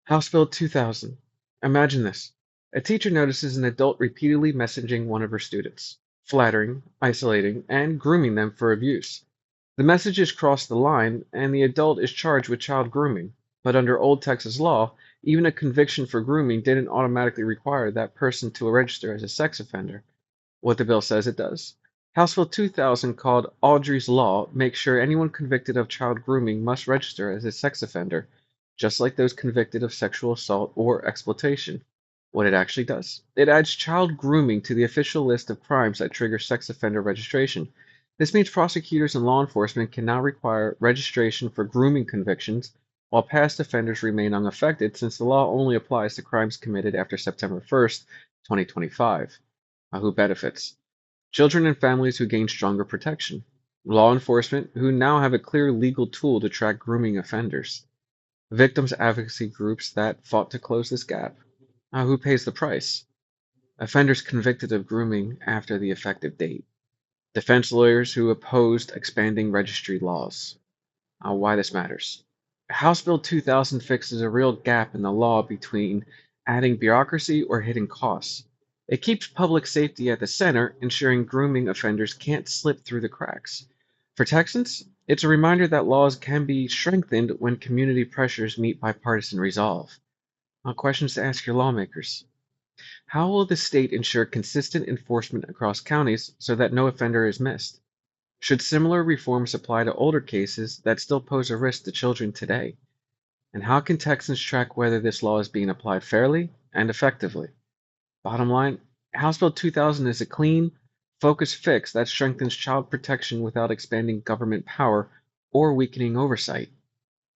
House Bill 2000. Imagine this. A teacher notices an adult repeatedly messaging one of her students, flattering, isolating, and grooming them for abuse. The messages cross the line, and the adult is charged with child grooming. But under old Texas law, even a conviction for grooming didn't automatically require that person to register as a sex offender. What the bill says it does. House Bill 2000, called Audrii's Law, makes sure anyone convicted of child grooming must register as a sex offender, just like those convicted of sexual assault or exploitation. What it actually does. It adds child grooming to the official list of crimes that trigger sex offender registration. This means prosecutors and law enforcement can now require registration for grooming convictions, while past offenders remain unaffected since the law only applies to crimes committed after September 1st, 2025. Who benefits? Children and families who gain stronger protection. Law enforcement who now have a clear legal tool to track grooming offenders. Victims advocacy groups that fought to close this gap. Who pays the price? Offenders convicted of grooming after the effective date. Defense lawyers who opposed expanding registry laws. Why this matters. House Bill 2000 fixes a real gap in the law between adding bureaucracy or hidden costs. It keeps public safety at the center, ensuring grooming offenders can't slip through the cracks. For Texans, it's a reminder that laws can be strengthened when community pressures meet bipartisan resolve. Questions to ask your lawmakers. How will the state ensure consistent enforcement across counties so that no offender is missed? Should similar reforms apply to older cases that still pose a risk to children today? And how can Texans track whether this law is being applied fairly and effectively? Bottom line, House Bill 2000 is a clean, focused fix that strengthens child protection without expanding government power or weakening oversight.